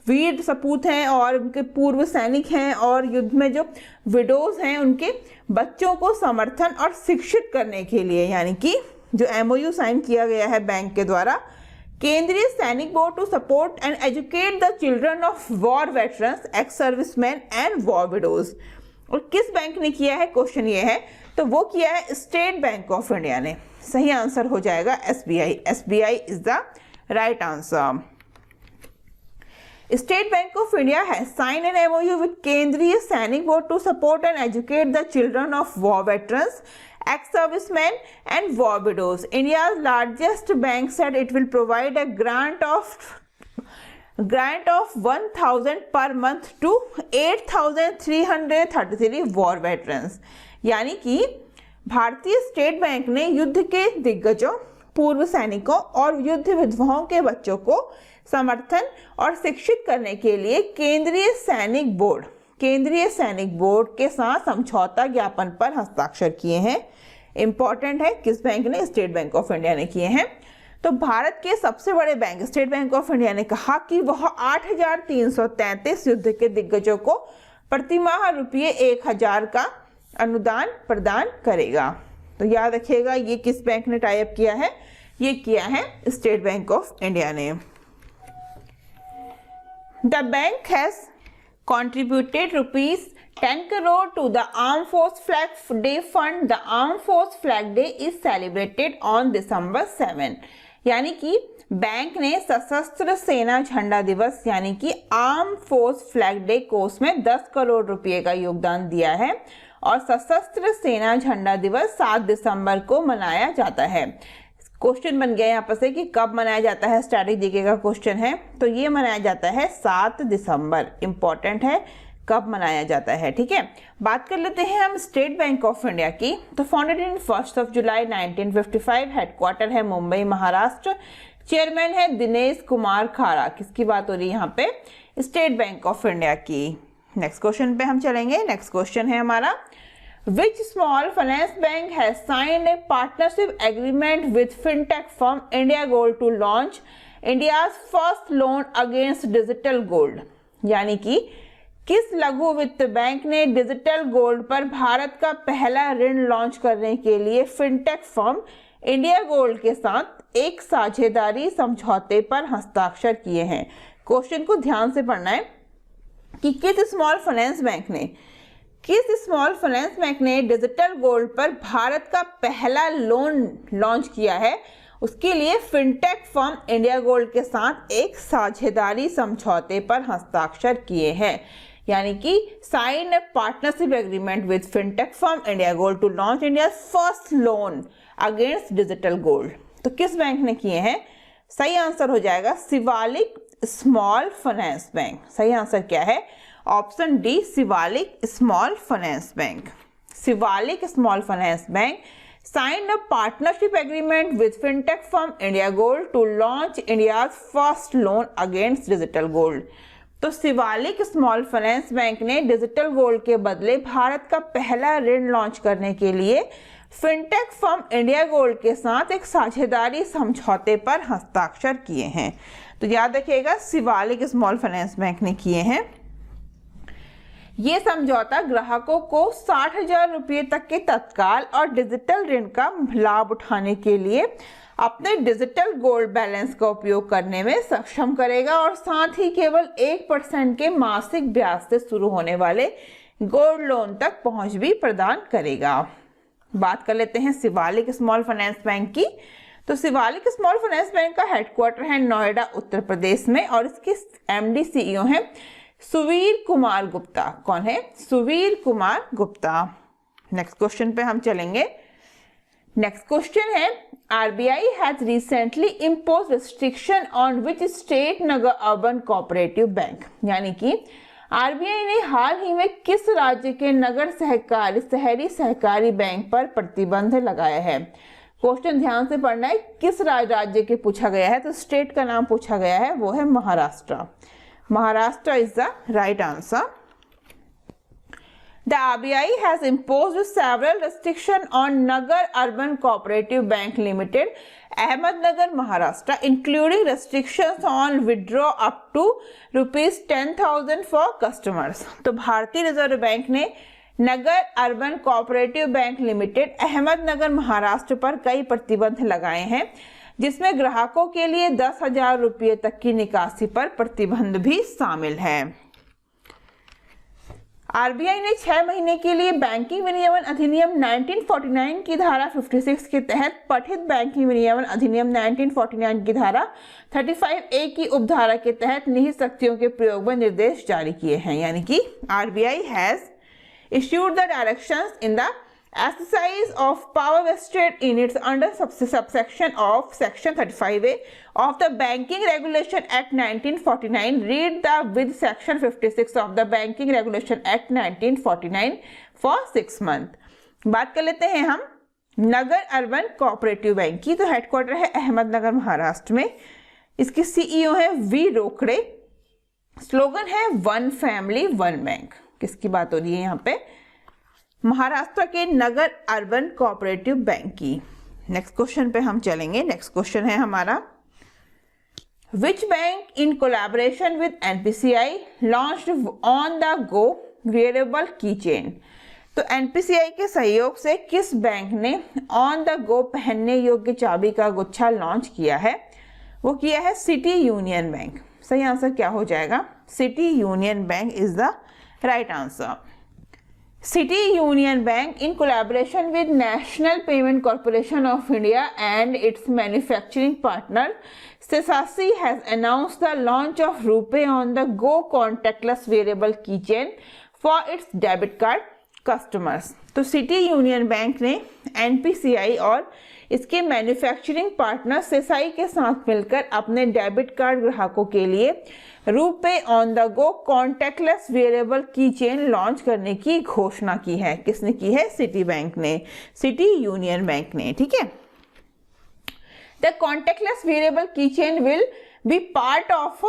वीर सपूत हैं और उनके पूर्व सैनिक हैं और युद्ध में जो विडोज हैं उनके बच्चों को समर्थन और शिक्षित करने के लिए, यानी कि जो एमओयू साइन किया गया है बैंक के द्वारा, Kendriya Sainik board to support and educate the children of war veterans, ex serviceman and war widows. और किस बैंक ने किया है, क्वेश्चन ये है। तो वो किया है स्टेट बैंक ऑफ इंडिया ने। सही आंसर हो जाएगा SBI. SBI is the right answer. State Bank of India has signed an MOU with केंद्रीय Sainik board to support and educate the children of war veterans, ex-servicemen and war widows. India's largest bank said it will provide a grant of 1,000 per month to 8,333 war veterans. यानी कि भारतीय स्टेट बैंक ने युद्ध के दिग्गजों, पूर्व सैनिकों और युद्ध विधवाओं के बच्चों को समर्थन और शिक्षित करने के लिए केंद्रीय सैनिक बोर्ड के साथ समझौता ज्ञापन पर हस्ताक्षर किए हैं। इंपॉर्टेंट है, किस बैंक ने? स्टेट बैंक ऑफ इंडिया ने किए हैं। तो भारत के सबसे बड़े bank state bank of India ने कहा कि वह 8,333 युद्ध के दिग्गजों को प्रतिमाह रुपये 1,000 का अनुदान प्रदान करेगा। तो याद रखिएगा, ये किस बैंक ने टाई अप किया है? ये किया है स्टेट बैंक ऑफ इंडिया ने। The bank has contributed rupees 10 crore to the Armed Force Flag Day Fund. The Armed Force Flag Day is celebrated on December 7. यानी कि बैंक ने सशस्त्र सेना झंडा दिवस यानी कि आर्म फोर्स फ्लैग डे कोष में 10 करोड़ रुपए का योगदान दिया है और सशस्त्र सेना झंडा दिवस 7 दिसंबर को मनाया जाता है। क्वेश्चन बन गया यहाँ पर से कि कब मनाया जाता है, स्टैटिक जीके का क्वेश्चन है। तो ये मनाया जाता है 7 दिसंबर। इंपॉर्टेंट है कब मनाया जाता है, ठीक है। बात कर लेते हैं हम स्टेट बैंक ऑफ इंडिया की। तो फाउंडेड इन 1 जुलाई 1955, हेडक्वार्टर है मुंबई महाराष्ट्र, चेयरमैन है दिनेश कुमार खारा। किसकी बात हो रही है यहाँ पे? स्टेट बैंक ऑफ इंडिया की। नेक्स्ट क्वेश्चन पे हम चलेंगे। नेक्स्ट क्वेश्चन है हमारा, Which small finance bank has signed a partnership agreement with fintech firm India Gold to launch India's first loan against digital gold? यानी कि किस लघु वित्त बैंक ने डिजिटल गोल्ड पर भारत का पहला ऋण लॉन्च करने के लिए फिनटेक फर्म इंडिया गोल्ड के साथ एक साझेदारी समझौते पर हस्ताक्षर किए हैं? क्वेश्चन को ध्यान से पढ़ना है कि किस स्मॉल फाइनेंस बैंक ने डिजिटल गोल्ड पर भारत का पहला लोन लॉन्च किया है। उसके लिए फिनटेक फर्म इंडिया गोल्ड के साथ एक साझेदारी समझौते पर हस्ताक्षर किए हैं। यानी कि sign a partnership agreement with fintech firm India gold to launch India first loan against digital gold. तो किस बैंक ने किए हैं? सही आंसर हो जाएगा शिवालिक स्मॉल फाइनेंस बैंक। सही आंसर क्या है? Option D, Shivalik small finance bank. Shivalik small finance bank signed a partnership agreement with fintech firm India Gold to launch India's first loan against digital gold. तो शिवालिक स्मॉल फाइनेंस बैंक ने डिजिटल गोल्ड के बदले भारत का पहला ऋण लॉन्च करने के लिए फिनटेक फर्म इंडिया गोल्ड के साथ एक साझेदारी समझौते पर हस्ताक्षर किए हैं। तो याद रखिएगा शिवालिक स्मॉल फाइनेंस बैंक ने किए हैं। ये समझौता ग्राहकों को 60,000 रुपये तक के तत्काल और डिजिटल ऋण का लाभ उठाने के लिए अपने डिजिटल गोल्ड बैलेंस का उपयोग करने में सक्षम करेगा और साथ ही केवल 1% के मासिक ब्याज से शुरू होने वाले गोल्ड लोन तक पहुंच भी प्रदान करेगा। बात कर लेते हैं शिवालिक स्मॉल फाइनेंस बैंक की। तो शिवालिक स्मॉल फाइनेंस बैंक का हेडक्वार्टर है नोएडा उत्तर प्रदेश में और इसके MD CEO हैं सुवीर कुमार गुप्ता। कौन है? सुवीर कुमार गुप्ता। नेक्स्ट क्वेश्चन पे हम चलेंगे। नेक्स्ट क्वेश्चन है RBI has recently imposed restriction on which state Nagar Urban Cooperative Bank, यानी कि RBI ने हाल ही में किस राज्य के नगर शहरी सहकारी बैंक पर प्रतिबंध लगाया है। क्वेश्चन ध्यान से पढ़ना है, किस राज्य के पूछा गया है, तो स्टेट का नाम पूछा गया है, वो है Maharashtra. Maharashtra is the right answer. The RBI has imposed several restrictions on Nagar Urban Cooperative Bank Limited, Ahmednagar, Maharashtra, including restrictions on withdraw up to ₹10,000 for customers. तो भारतीय रिजर्व बैंक ने Nagar urban cooperative bank limited Ahmednagar Maharashtra पर कई प्रतिबंध लगाए हैं, जिसमें ग्राहकों के लिए 10,000 रुपये तक की निकासी पर प्रतिबंध भी शामिल है। RBI ने 6 महीने के लिए बैंकिंग विनियमन अधिनियम 1949 की धारा 56 के तहत पठित बैंकिंग विनियमन अधिनियम 1949 की धारा 35A की उपधारा के तहत निहित शक्तियों के प्रयोग में निर्देश जारी किए हैं। यानी कि RBI has issued the directions in the exercise of power vested in its under subsection of section 35A of the Banking Regulation Act 1949 read the with section 56 of the Banking Regulation Act 1949 for 6 months। बात कर लेते हैं हम नगर अर्बन कोऑपरेटिव बैंक की। तो हेडक्वार्टर है अहमदनगर महाराष्ट्र में। इसके CEO है V रोकड़े। स्लोगन है वन फैमिली वन बैंक। किसकी बात हो रही है यहाँ पे? महाराष्ट्र के नगर अर्बन कोऑपरेटिव बैंक की। नेक्स्ट क्वेश्चन पे हम चलेंगे। नेक्स्ट क्वेश्चन है हमारा, which bank in collaboration with NPCI launched on the go wearable की चेन। तो NPCI के सहयोग से किस बैंक ने ऑन द गो पहनने योग्य चाबी का गुच्छा लॉन्च किया है? वो किया है सिटी यूनियन बैंक। सही आंसर क्या हो जाएगा? City Union bank is the right answer. City Union Bank in collaboration with National Payment Corporation of India and its manufacturing partner Sesasi has announced the launch of RuPay on the Go contactless wearable keychain for its debit card customers। तो City Union Bank ने NPCI और इसके मैन्युफैक्चरिंग पार्टनर सेसाई के साथ मिलकर अपने डेबिट कार्ड ग्राहकों के लिए RuPay on the go contactless wearable की चेन लॉन्च करने की घोषणा की है। किसने की है? सिटी बैंक ने, सिटी यूनियन बैंक ने। ठीक है। द कॉन्टैक्टलेस वेयरेबल की chain will be part of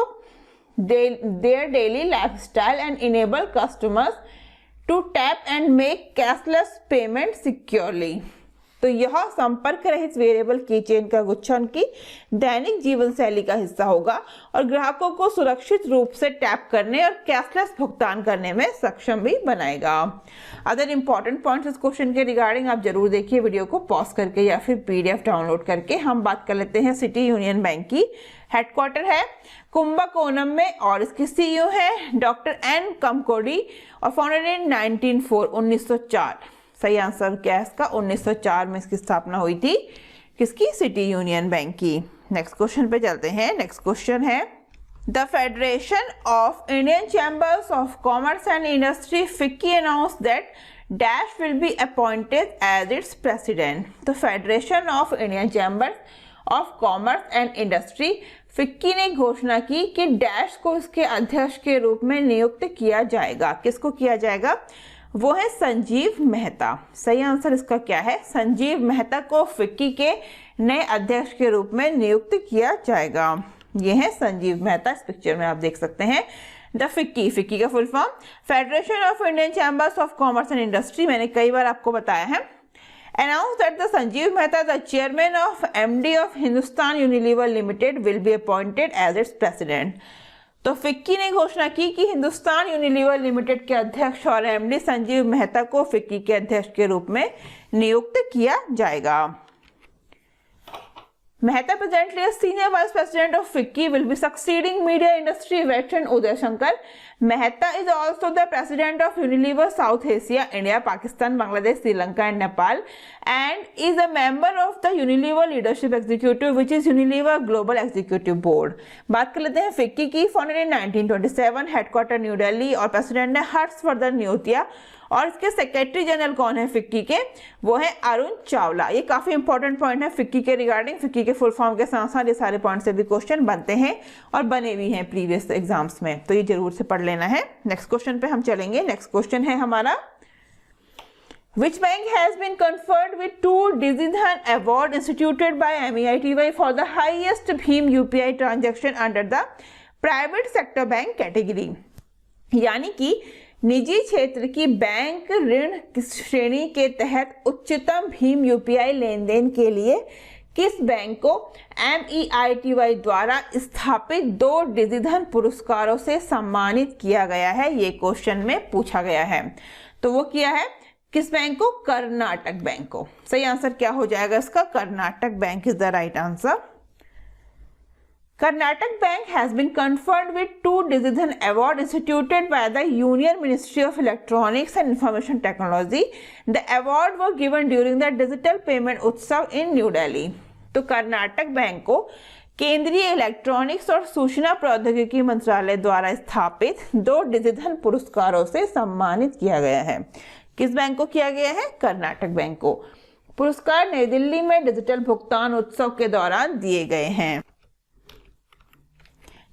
their daily lifestyle and enable customers to tap and make cashless payment securely। तो यह संपर्क रहित वेरिएबल की चेन का गुच्छा उनकी दैनिक जीवन शैली का हिस्सा होगा और ग्राहकों को सुरक्षित रूप से टैप करने और कैशलेस भुगतान करने में सक्षम भी बनाएगा। अदर इंपॉर्टेंट पॉइंट्स इस क्वेश्चन के रिगार्डिंग आप जरूर देखिए वीडियो को पॉज करके या फिर PDF डाउनलोड करके। हम बात कर लेते हैं सिटी यूनियन बैंक की। हेडक्वार्टर है कुंभकोणम में और इसके CEO है डॉक्टर N कमकोडी और फाउंडेड इन 1904। सही आंसर क्या है इसका? 1904 में इसकी स्थापना हुई थी। किसकी? सिटी यूनियन बैंक की। नेक्स्ट क्वेश्चन पे चलते हैं। नेक्स्ट क्वेश्चन है, the Federation of Indian Chambers of Commerce and Industry FICCI announce that dash will be appointed as its president. तो Federation of Indian Chambers of Commerce and Industry FICCI ने घोषणा की कि डैश को इसके अध्यक्ष के रूप में नियुक्त किया जाएगा। किसको किया जाएगा? वो है संजीव मेहता। सही आंसर इसका क्या है? संजीव मेहता को फिक्की के नए अध्यक्ष के रूप में नियुक्त किया जाएगा। ये है संजीव मेहता। इस पिक्चर में आप देख सकते हैं द फिक्की। फिक्की का full form federation of Indian Chambers of Commerce and industry. मैंने कई बार आपको बताया है announced that the Sanjeev Mehta, the chairman of MD of Hindustan Unilever Limited, will be appointed as its president. तो फिक्की ने घोषणा की कि हिंदुस्तान यूनिलीवर लिमिटेड के अध्यक्ष और एमडी संजीव मेहता को फिक्की के अध्यक्ष के रूप में नियुक्त किया जाएगा। Mehta, presently a senior vice president of FICCI, will be succeeding media industry veteran Uday Shankar. Mehta is also the president of Unilever South Asia, India, Pakistan, Bangladesh, Sri Lanka and Nepal, and is a member of the Unilever Leadership Executive, which is Unilever Global Executive Board. बात कर लेते हैं FICCI की। Founded in 1927, headquarter new Delhi, और प्रेसिडेंट है हर्षवर्धन न्योतिया, और इसके सेक्रेटरी जनरल कौन है फिक्की के, वो है अरुण चावला। ये काफी इंपॉर्टेंट पॉइंट है फिक्की के रिगार्डिंग। फिक्की के फुल फॉर्म के साथ साथ ये सारे पॉइंट से भी क्वेश्चन बनते हैं और बने भी हैं प्रीवियस एग्जाम्स में, तो ये जरूर से पढ़ लेना है। नेक्स्ट क्वेश्चन पे हम चलेंगे। नेक्स्ट क्वेश्चन है हमारा, Which bank has been conferred with 2 Digidhan Award instituted by MEITY for the highest Bhim UPI transaction under the private sector bank category? यानी कि निजी क्षेत्र की बैंक ऋण श्रेणी के तहत उच्चतम भीम यूपीआई लेन देन के लिए किस बैंक को MEITY द्वारा स्थापित 2 डिजिधन पुरस्कारों से सम्मानित किया गया है? ये क्वेश्चन में पूछा गया है। तो वो किया है किस बैंक को? कर्नाटक बैंक को। सही आंसर क्या हो जाएगा इसका? Karnataka bank is the right answer. Karnataka Bank has been conferred with 2 Digidhan Award instituted by the Union Ministry of Electronics and Information Technology. The award were given during the Digital Payment Utsav in New Delhi. तो कर्नाटक बैंक को केंद्रीय इलेक्ट्रॉनिक्स और सूचना प्रौद्योगिकी मंत्रालय द्वारा स्थापित 2 डिजिधन पुरस्कारों से सम्मानित किया गया है। किस बैंक को किया गया है? कर्नाटक बैंक को। पुरस्कार नई दिल्ली में डिजिटल भुगतान उत्सव के दौरान दिए गए हैं।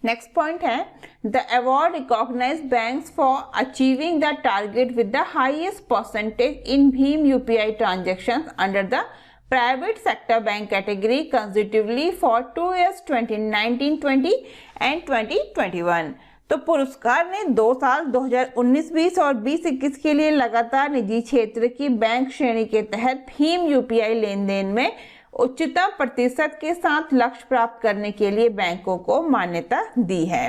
नेक्स्ट पॉइंट है, the award recognise banks for achieving the target with the highest percentage in भीम UPI transaction under the private sector bank category consecutively for 2 years 2019-20 and 2021। तो पुरस्कार ने 2 साल 2019-20 और 20-21 के लिए लगातार निजी क्षेत्र की बैंक श्रेणी के तहत भीम यूपीआई लेन देन में उच्चतम प्रतिशत के साथ लक्ष्य प्राप्त करने के लिए बैंकों को मान्यता दी है।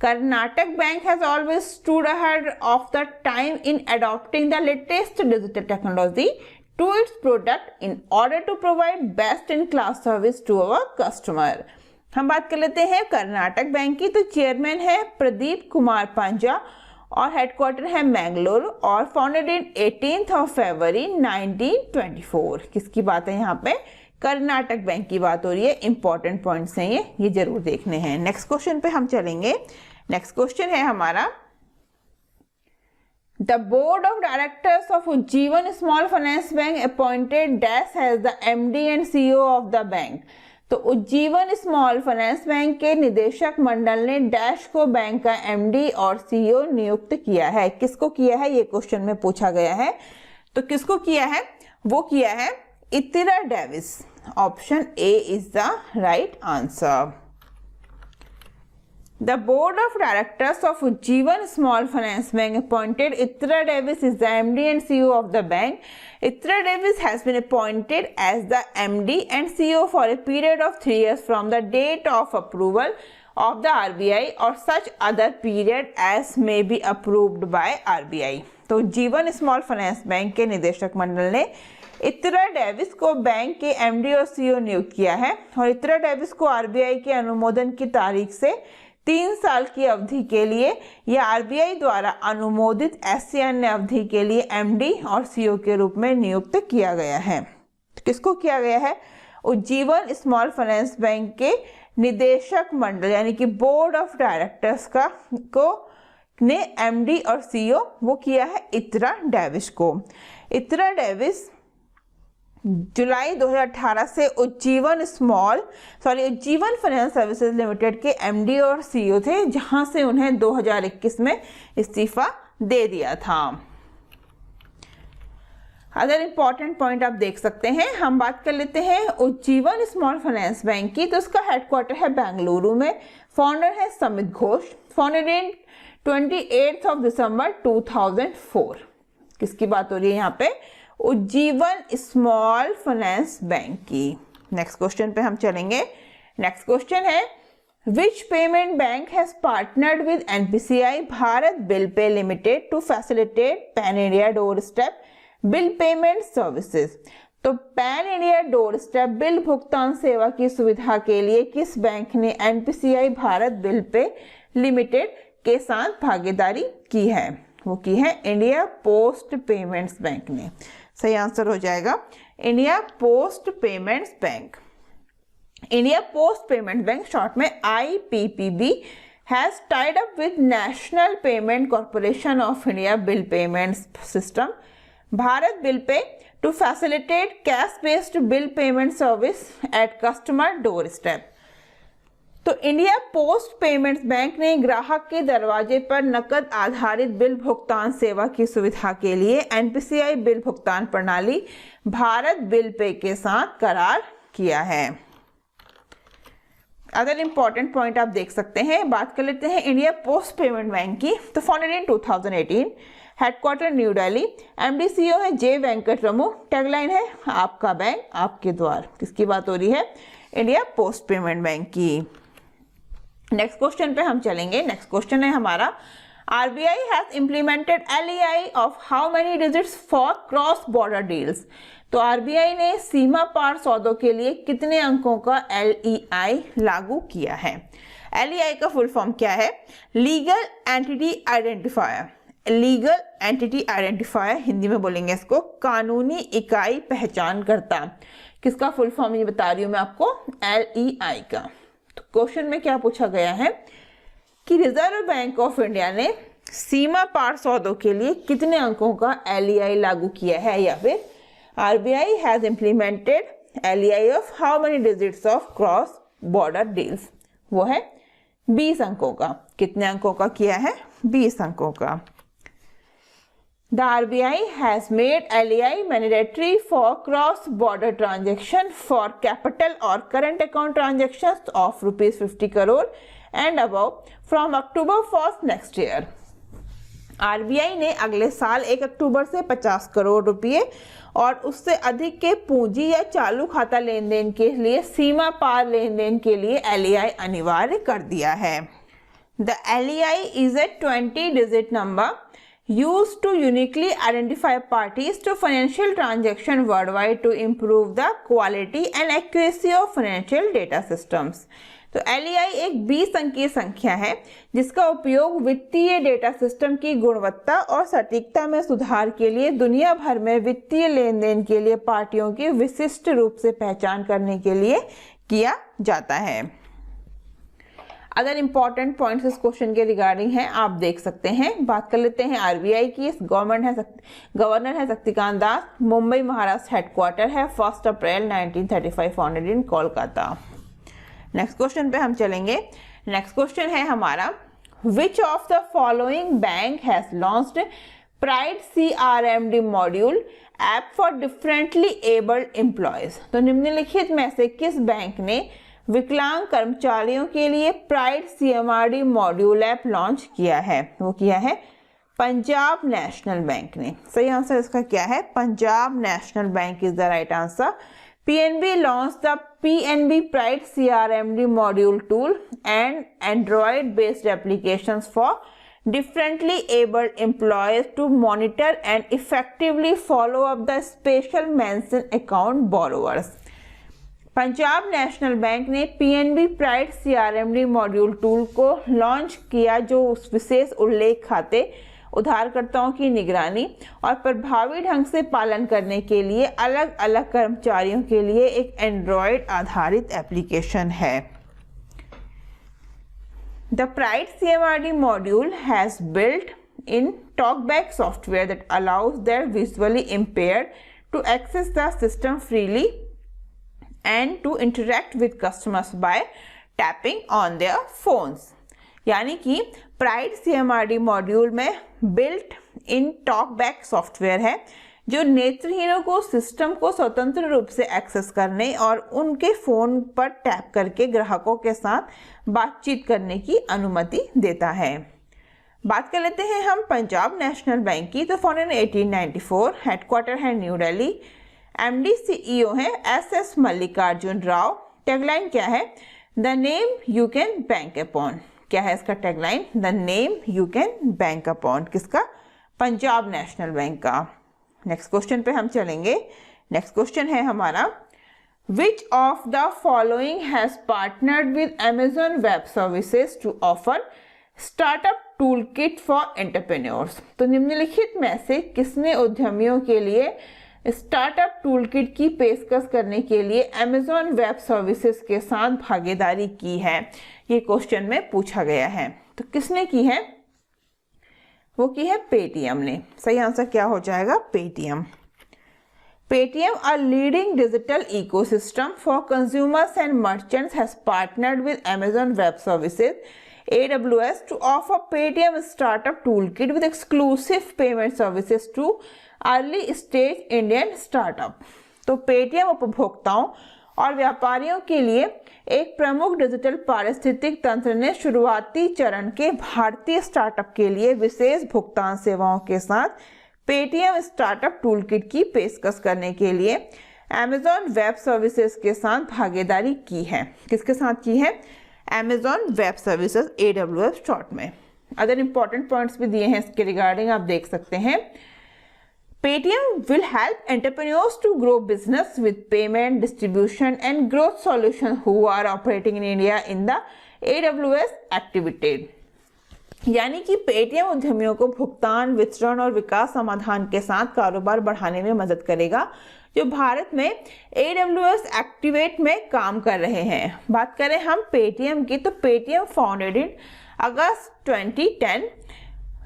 Karnataka bank has always stood ahead of the time in adopting the latest digital technology to its product in order to provide best in class service to our customer. हम बात कर लेते हैं कर्नाटक बैंक की। तो चेयरमैन है प्रदीप कुमार पांजा और हेडक्वार्टर है मैंगलोर, और फाउंडेड इन 18 फरवरी 1924। किसकी बात है यहाँ पे? कर्नाटक बैंक की बात हो रही है। इंपॉर्टेंट पॉइंट्स हैं ये जरूर देखने हैं। नेक्स्ट क्वेश्चन पे हम चलेंगे। नेक्स्ट क्वेश्चन है हमारा, the board of directors of Ujjivan small finance bank appointed dash as the MD and CEO of the bank. तो उज्जीवन स्मॉल फाइनेंस बैंक के निदेशक मंडल ने डैश को बैंक का MD और CEO नियुक्त किया है। किसको किया है? ये क्वेश्चन में पूछा गया है। तो किसको किया है? वो किया है इतिरा Davis. Option A is the right answer. The board of directors of Ujjivan Small Finance Bank appointed Itira Davis as the MD and CEO of the bank. Itira Davis has been appointed as the MD and CEO for a period of 3 years from the date of approval of the RBI or such other period as may be approved by RBI. तो जीवन स्मॉल फाइनेंस बैंक के निदेशक मंडल ने इतिरा डेविस को बैंक के MD और CEO नियुक्त किया है, और इतिरा डेविस को RBI के अनुमोदन की तारीख से 3 साल की अवधि के लिए या RBI द्वारा अनुमोदित ऐसी अन्य अवधि के लिए MD और CEO के रूप में नियुक्त किया गया है। किसको किया गया है? उज्जीवन स्मॉल फाइनेंस बैंक के निदेशक मंडल यानी कि बोर्ड ऑफ डायरेक्टर्स ने MD और CEO वो किया है इतिरा डेविस को। इतिरा डेविस जुलाई 2018 से उज्जीवन फाइनेंस सर्विसेज लिमिटेड के MD और CEO थे, जहां से उन्हें 2021 में इस्तीफा दे दिया था। अदर इंपॉर्टेंट पॉइंट आप देख सकते हैं। हम बात कर लेते हैं उज्जीवन स्मॉल फाइनेंस बैंक की। तो उसका हेडक्वार्टर है बेंगलुरु में। फाउंडर है समित घोष। फाउंडेड इन 28 दिसंबर 2004। किसकी बात हो रही है यहाँ पे? उज्जीवन स्मॉल फाइनेंस बैंक की। नेक्स्ट क्वेश्चन पे हम चलेंगे। नेक्स्ट क्वेश्चन है which payment bank has partnered with NPCI Bharat bill pay limited to facilitate pan India doorstep bill payment services. तो pan India doorstep bill भुगतान सेवा की सुविधा के लिए किस बैंक ने NPCI Bharat bill pay limited के साथ भागीदारी की है? वो की है इंडिया पोस्ट पेमेंट्स बैंक ने। सही आंसर हो जाएगा India post payments bank. India post payment bank short में IPPB has tied up with national payment corporation of India bill payments system Bharat bill pay to facilitate cash based bill payment service at customer doorstep. तो इंडिया पोस्ट पेमेंट्स बैंक ने ग्राहक के दरवाजे पर नकद आधारित बिल भुगतान सेवा की सुविधा के लिए एनपीसीआई बिल भुगतान प्रणाली भारत बिल पे के साथ करार किया है। अदर इंपॉर्टेंट पॉइंट आप देख सकते हैं। बात कर लेते हैं इंडिया पोस्ट पेमेंट बैंक की। तो founded in 2018, headquarter new Delhi, MD CEO है जे वेंकट रमू, टैगलाइन है आपका बैंक आपके द्वार। किसकी बात हो रही है? इंडिया पोस्ट पेमेंट बैंक की। नेक्स्ट क्वेश्चन पे हम चलेंगे। नेक्स्ट क्वेश्चन है हमारा RBI has implemented LEI of how many digits for cross border deals. तो RBI ने सीमा पार सौदों के लिए कितने अंकों का LEI लागू किया है? LEI का फुल फॉर्म क्या है? Legal entity identifier. Legal entity identifier Hindi में बोलेंगे इसको कानूनी इकाई पहचानकर्ता। किसका फुल फॉर्म ये बता रही हूं मैं आपको? LEI का। तो क्वेश्चन में क्या पूछा गया है कि रिजर्व बैंक ऑफ इंडिया ने सीमा पार सौदों के लिए कितने अंकों का LEI लागू किया है, या फिर RBI has implemented LEI of how many digits of cross border deals? वो है 20 अंकों का। कितने अंकों का किया है? 20 अंकों का। The RBI has made LEI mandatory for cross border transaction for capital or current account transactions of ₹50 crore and above from October 1st next year। RBI ने अगले साल 1 अक्टूबर से 50 करोड़ रुपए और उससे अधिक के पूंजी या चालू खाता लेन देन के लिए सीमा पार लेन देन के लिए LEI अनिवार्य कर दिया है। The LEI is a 20-digit number used to uniquely identify parties to financial transaction worldwide to improve the quality and accuracy of financial data systems। तो LEI एक 20 अंकीय संख्या है जिसका उपयोग वित्तीय डेटा सिस्टम की गुणवत्ता और सटीकता में सुधार के लिए दुनिया भर में वित्तीय लेन देन के लिए पार्टियों की विशिष्ट रूप से पहचान करने के लिए किया जाता है। अदर इंपॉर्टेंट पॉइंट्स इस क्वेश्चन के रिगार्डिंग हैं, आप देख सकते हैं। बात कर लेते हैं RBI की। गवर्नर है शक्तिकांत दास, मुंबई महाराष्ट्र हेडक्वार्टर है, 1 अप्रैल 1935 founded in Kolkata. Next question पे हम चलेंगे। नेक्स्ट क्वेश्चन है हमारा which of the following bank has launched pride CRMD module app for differently abled employees. तो निम्नलिखित में से किस बैंक ने विकलांग कर्मचारियों के लिए pride CMRD module app launch किया है? वो किया है पंजाब नेशनल बैंक ने। सही आंसर इसका क्या है? Punjab national bank is the right answer. PNB launched the PNB Pride CRMD module tool and Android-based applications for differently abled employees to monitor and effectively follow up the special mention account borrowers। Punjab national bank ने PNB Pride CRMD module tool को लॉन्च किया जो उस विशेष उल्लेख खाते उधारकर्ताओं की निगरानी और प्रभावी ढंग से पालन करने के लिए अलग अलग कर्मचारियों के लिए एक एंड्रॉयड आधारित एप्लीकेशन है। The Pride CMRD module has built-in talkback software that allows their visually impaired to access the system freely and to interact with customers by tapping on their phones। यानी कि प्राइड CMRD मॉड्यूल में बिल्ट इन टॉकबैक सॉफ्टवेयर है जो नेत्रहीनों को सिस्टम को स्वतंत्र रूप से एक्सेस करने और उनके फोन पर टैप करके ग्राहकों के साथ बातचीत करने की अनुमति देता है। बात कर लेते हैं हम पंजाब नेशनल बैंक की। तो फाउंडेड 1894, हेडक्वार्टर है न्यू दिल्ली, एमडी सीईओ है एसएस मल्लिकार्जुन राव। टैगलाइन क्या है? The name you can bank upon. क्या है इसका tagline? The name you can bank upon. किसका? पंजाब नेशनल बैंक का। नेक्स्ट क्वेश्चन पे हम चलेंगे। नेक्स्ट क्वेश्चन है हमारा, Which of the following has partnered with Amazon Web Services to offer startup toolkit for entrepreneurs? तो निम्नलिखित में से किसने उद्यमियों के लिए स्टार्टअप टूलकिट की पेशकश करने के लिए Amazon Web Services के साथ भागीदारी की है? ये क्वेश्चन में पूछा गया है। तो किसने की है? वो की है पेटीएम ने। सही आंसर क्या हो जाएगा? Paytm. Paytm, a leading digital ecosystem for consumers and merchants, has partnered with Amazon Web Services (AWS) to offer Paytm Startup Toolkit with exclusive payment services to early stage Indian startup। तो Paytm उपभोक्ताओं और व्यापारियों के लिए एक प्रमुख डिजिटल पारिस्थितिक तंत्र ने शुरुआती चरण के भारतीय स्टार्टअप के लिए विशेष भुगतान सेवाओं के साथ पेटीएम स्टार्टअप टूलकिट की पेशकश करने के लिए Amazon वेब सर्विसेज के साथ भागीदारी की है। किसके साथ की है? Amazon web services, AWS short में। अदर इंपॉर्टेंट पॉइंट्स भी दिए हैं इसके रिगार्डिंग, आप देख सकते हैं। Paytm will help entrepreneurs to grow business with payment, distribution and growth solutions who are operating in India in the AWS activity। यानी कि पेटीएम उद्यमियों को भुगतान, वितरण और विकास समाधान के साथ कारोबार बढ़ाने में मदद करेगा जो भारत में AWS एक्टिवेट में काम कर रहे हैं। बात करें हम पेटीएम की, तो Paytm founded in August 2010,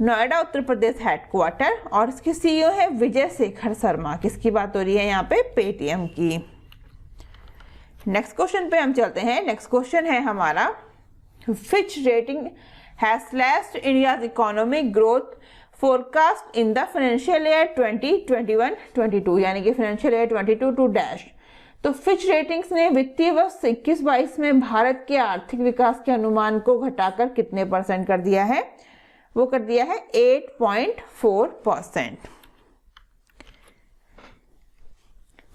Noida Uttar Pradesh headquarter, और इसके सीईओ है विजय शेखर शर्मा। किसकी बात हो रही है यहाँ पे? पेटीएम की। नेक्स्ट क्वेश्चन पे हम चलते हैं। नेक्स्ट क्वेश्चन है हमारा, Fitch rating has slashed India's economic growth forecast in the financial year 2021-22, यानी कि फाइनेंशियल ईयर 22 टू डैश। तो फिच रेटिंग्स ने वित्तीय वर्ष 21-22 में भारत के आर्थिक विकास के अनुमान को घटाकर कितने % कर दिया है? वो कर दिया है 8.4%।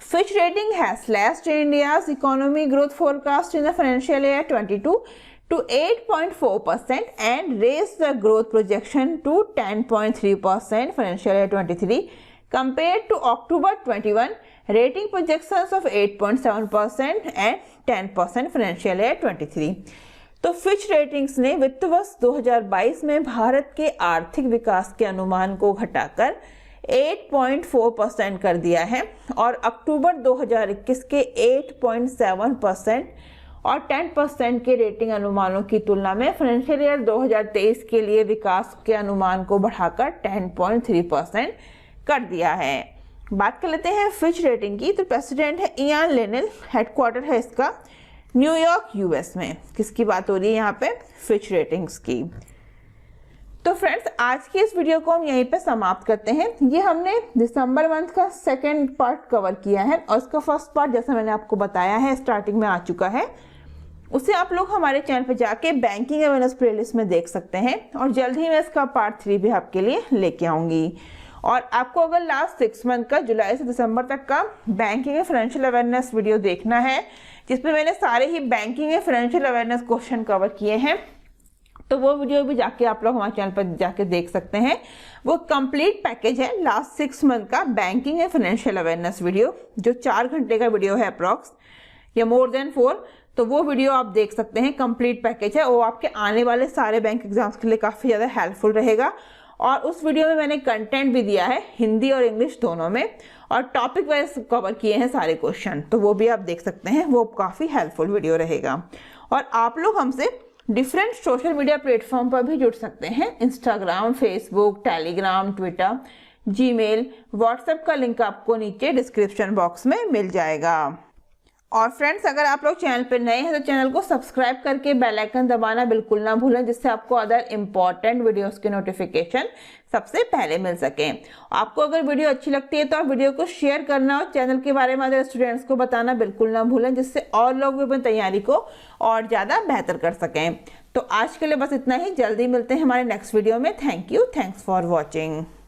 Fitch Rating has slashed India's economic growth forecast in the financial year 22 to 8.4% and raised the growth projection to 10.3% financial year 23 compared to October 21 rating projections of 8.7% and 10% financial year 23। तो फिच रेटिंग्स ने वित्त वर्ष 2022 में भारत के आर्थिक विकास के अनुमान को घटाकर 8.4% कर दिया है और अक्टूबर 2021 के 8.7% और 10% के रेटिंग अनुमानों की तुलना में फाइनेंशियल ईयर 2023 के लिए विकास के अनुमान को बढ़ाकर 10.3% कर दिया है। बात कर लेते हैं फिच रेटिंग की। तो प्रेसिडेंट है इयान लेनिल, हेडक्वार्टर है इसका न्यूयॉर्क यूएस में। किसकी बात हो रही है यहाँ पे? फिच रेटिंग्स की। तो फ्रेंड्स, आज की इस वीडियो को हम यहीं पे समाप्त करते हैं। ये हमने दिसंबर मंथ का सेकेंड पार्ट कवर किया है और इसका फर्स्ट पार्ट जैसा मैंने आपको बताया है स्टार्टिंग में आ चुका है। उसे आप लोग हमारे चैनल पे जाके बैंकिंग अवेयरनेस प्लेलिस्ट में देख सकते हैं और जल्द ही मैं इसका पार्ट 3 भी आपके लिए लेके आऊंगी। और आपको अगर लास्ट 6 मंथ का जुलाई से दिसंबर तक का banking and financial awareness video देखना है जिसमें मैंने सारे ही banking and financial awareness question cover किए हैं, तो वो वीडियो भी जाके आप लोग हमारे चैनल पर जाके देख सकते हैं। वो कंप्लीट पैकेज है लास्ट 6 मंथ का banking and financial awareness video, जो 4 घंटे का वीडियो है अप्रॉक्स या मोर देन 4। तो वो वीडियो आप देख सकते हैं, कंप्लीट पैकेज है। वो आपके आने वाले सारे बैंक एग्जाम्स के लिए काफ़ी ज़्यादा हेल्पफुल रहेगा। और उस वीडियो में मैंने कंटेंट भी दिया है हिंदी और इंग्लिश दोनों में, और टॉपिक वाइज कवर किए हैं सारे क्वेश्चन, तो वो भी आप देख सकते हैं। वो काफ़ी हेल्पफुल वीडियो रहेगा। और आप लोग हमसे डिफरेंट सोशल मीडिया प्लेटफॉर्म पर भी जुड़ सकते हैं। Instagram, Facebook, Telegram, Twitter, Gmail, WhatsApp का लिंक आपको नीचे डिस्क्रिप्शन बॉक्स में मिल जाएगा। और फ्रेंड्स, अगर आप लोग चैनल पर नए हैं तो चैनल को सब्सक्राइब करके बेल आइकन दबाना बिल्कुल ना भूलें, जिससे आपको अदर इंपॉर्टेंट वीडियोस के नोटिफिकेशन सबसे पहले मिल सके। आपको अगर वीडियो अच्छी लगती है तो आप वीडियो को शेयर करना और चैनल के बारे में अदर स्टूडेंट्स को बताना बिल्कुल ना भूलें, जिससे और लोग भी अपनी तैयारी को और ज़्यादा बेहतर कर सकें। तो आज के लिए बस इतना ही, जल्दी मिलते हैं हमारे नेक्स्ट वीडियो में। Thank you, thanks for watching.